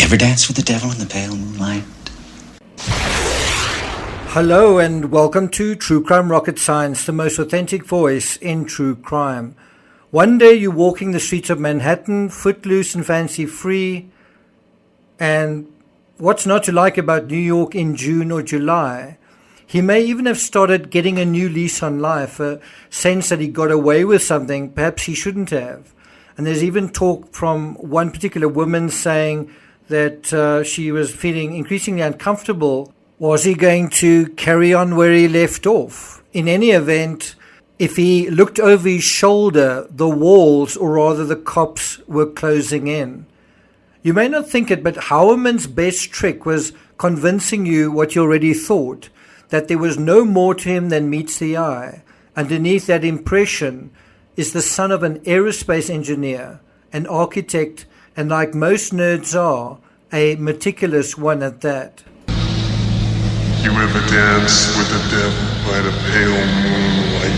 ever dance with the devil in the pale moonlight? Hello and welcome to True Crime Rocket Science, the most authentic voice in true crime. One day you're walking the streets of Manhattan, footloose and fancy free, and what's not to like about New York in June or July? He may even have started getting a new lease on life, a sense that he got away with something perhaps he shouldn't have. And there's even talk from one particular woman saying that she was feeling increasingly uncomfortable. Was he going to carry on where he left off? In any event, if he looked over his shoulder, the walls, or rather the cops, were closing in. You may not think it, but Howerman's best trick was convincing you what you already thought, that there was no more to him than meets the eye. Underneath that impression is the son of an aerospace engineer, an architect, and like most nerds are, a meticulous one at that. You ever dance with the devil by the pale moonlight?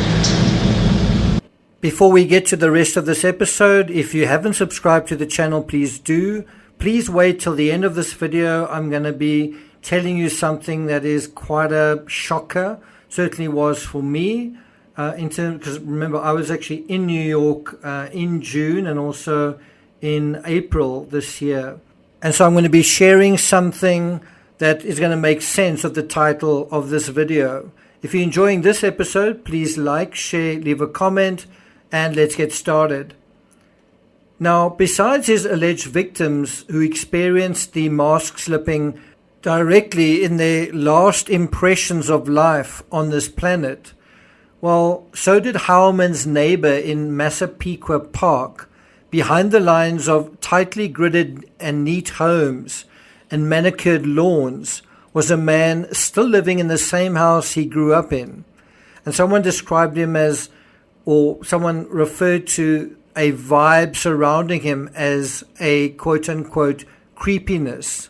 Before we get to the rest of this episode, if you haven't subscribed to the channel, please do. Please wait till the end of this video. I'm going to be telling you something that is quite a shocker. Certainly was for me. Because remember, I was actually in New York in June and also in April this year. And so I'm going to be sharing something that is going to make sense of the title of this video. If you're enjoying this episode, please like, share, leave a comment, and let's get started. Now, besides his alleged victims who experienced the mask slipping directly in their last impressions of life on this planet, well, so did Howerman's neighbor in Massapequa Park, behind the lines of tightly gridded and neat homes and manicured lawns, was a man still living in the same house he grew up in. And someone described him as, or someone referred to a vibe surrounding him as a quote-unquote creepiness.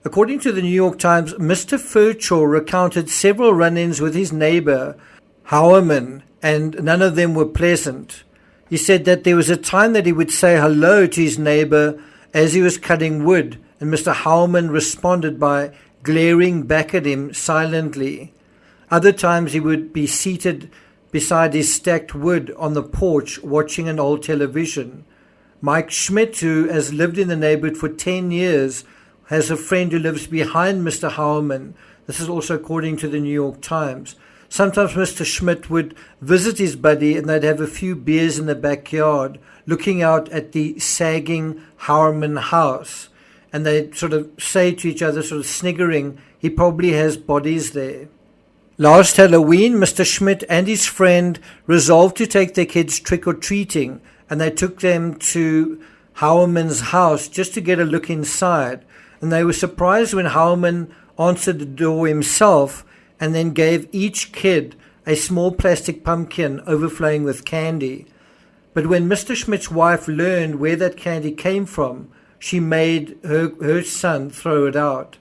According to the New York Times, Mr. Furchaw recounted several run-ins with his neighbor, Howerman, and none of them were pleasant. He said that there was a time that he would say hello to his neighbor as he was cutting wood, and Mr. Howerman responded by glaring back at him silently. Other times he would be seated beside his stacked wood on the porch watching an old television. Mike Schmidt, who has lived in the neighborhood for 10 years, has a friend who lives behind Mr. Howerman. This is also according to the New York Times. Sometimes Mr. Schmidt would visit his buddy and they'd have a few beers in the backyard, looking out at the sagging Howerman house. And they'd sort of say to each other, sort of sniggering, he probably has bodies there. Last Halloween, Mr. Schmidt and his friend resolved to take their kids trick-or-treating, and they took them to Howerman's house just to get a look inside. And they were surprised when Howerman answered the door himself and then gave each kid a small plastic pumpkin overflowing with candy. But when Mr. Schmidt's wife learned where that candy came from, she made her son throw it out.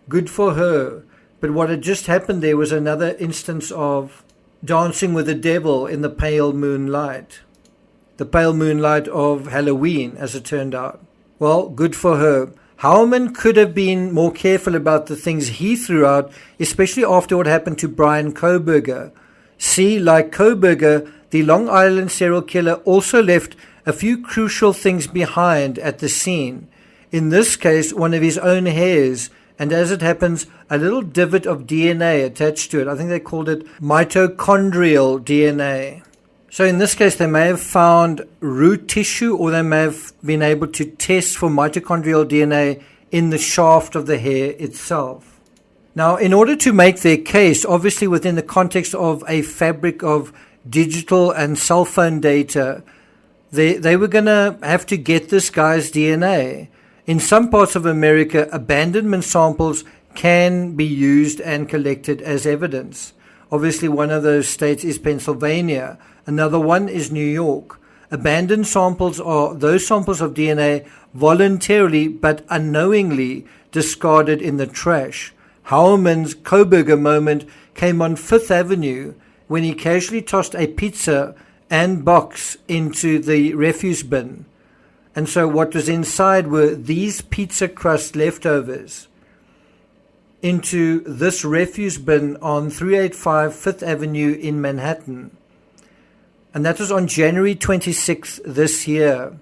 Good for her. But what had just happened there was another instance of dancing with the devil in the pale moonlight. The pale moonlight of Halloween, as it turned out. Well, good for her. Howerman could have been more careful about the things he threw out, especially after what happened to Brian Kohberger. See, like Kohberger, the Long Island serial killer also left a few crucial things behind at the scene. In this case, one of his own hairs, and as it happens, a little divot of DNA attached to it. I think they called it mitochondrial DNA. So in this case, they may have found root tissue, or they may have been able to test for mitochondrial DNA in the shaft of the hair itself. Now, in order to make their case, obviously within the context of a fabric of digital and cell phone data, they were going to have to get this guy's DNA. In some parts of America, abandonment samples can be used and collected as evidence. Obviously, one of those states is Pennsylvania. Another one is New York. Abandoned samples are those samples of DNA voluntarily but unknowingly discarded in the trash. Howerman's Kohberger moment came on Fifth Avenue when he casually tossed a pizza and box into the refuse bin. And so what was inside were these pizza crust leftovers into this refuse bin on 385 Fifth Avenue in Manhattan. And that was on January 26th this year,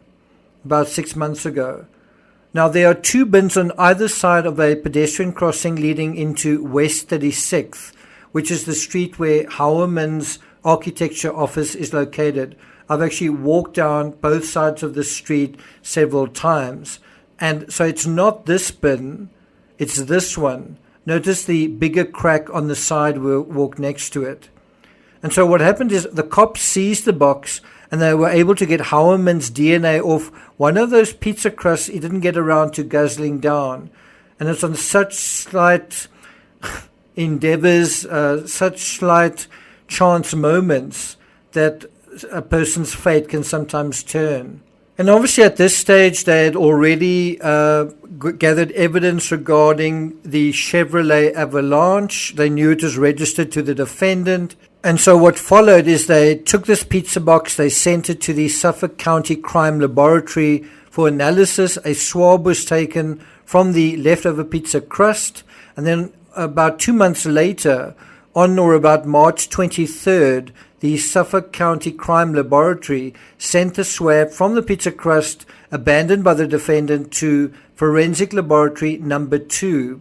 about 6 months ago. Now, there are 2 bins on either side of a pedestrian crossing leading into West 36th, which is the street where Hauermann's architecture office is located. I've actually walked down both sides of the street several times. And so it's not this bin, it's this one. Notice the bigger crack on the sidewalk next to it. And so what happened is the cops seized the box and they were able to get Hauermann's DNA off one of those pizza crusts he didn't get around to guzzling down. And it's on such slight endeavors, such slight chance moments that a person's fate can sometimes turn. And obviously at this stage they had already gathered evidence regarding the Chevrolet Avalanche. They knew it was registered to the defendant. And so what followed is they took this pizza box, they sent it to the Suffolk County Crime Laboratory for analysis. A swab was taken from the leftover pizza crust. And then about 2 months later, on or about March 23rd, the Suffolk County Crime Laboratory sent the swab from the pizza crust abandoned by the defendant to Forensic Laboratory number 2.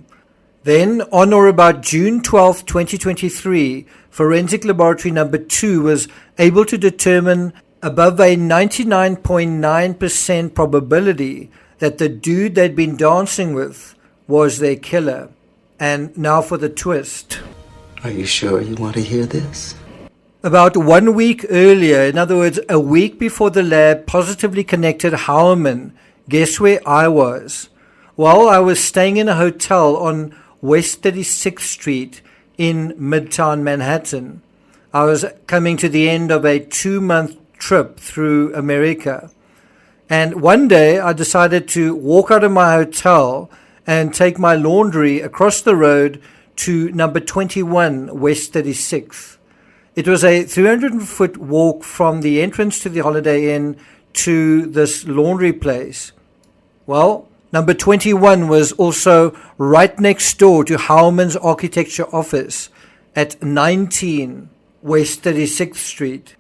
Then, on or about June 12, 2023, Forensic Laboratory number 2 was able to determine above a 99.9% probability that the dude they'd been dancing with was their killer. And now for the twist. Are you sure you want to hear this? About 1 week earlier, in other words, a week before the lab positively connected Hauermann, guess where I was? Well, I was staying in a hotel on West 36th Street in Midtown Manhattan. I was coming to the end of a 2-month trip through America. And one day I decided to walk out of my hotel and take my laundry across the road to number 21 West 36th. It was a 300-foot walk from the entrance to the Holiday Inn to this laundry place. Well, number 21 was also right next door to Hauermann's architecture office at 19 West 36th Street.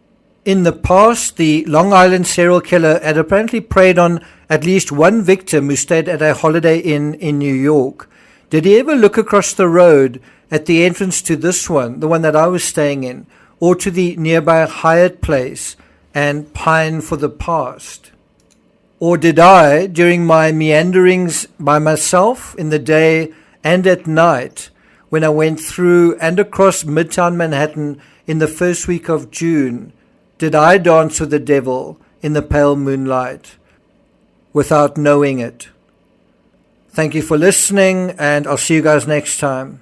In the past, the Long Island serial killer had apparently preyed on at least one victim who stayed at a Holiday Inn in New York. Did he ever look across the road at the entrance to this one, the one that I was staying in, or to the nearby Hyatt place and pine for the past? Or did I, during my meanderings by myself in the day and at night, when I went through and across Midtown Manhattan in the first week of June, did I dance with the devil in the pale moonlight without knowing it? Thank you for listening, and I'll see you guys next time.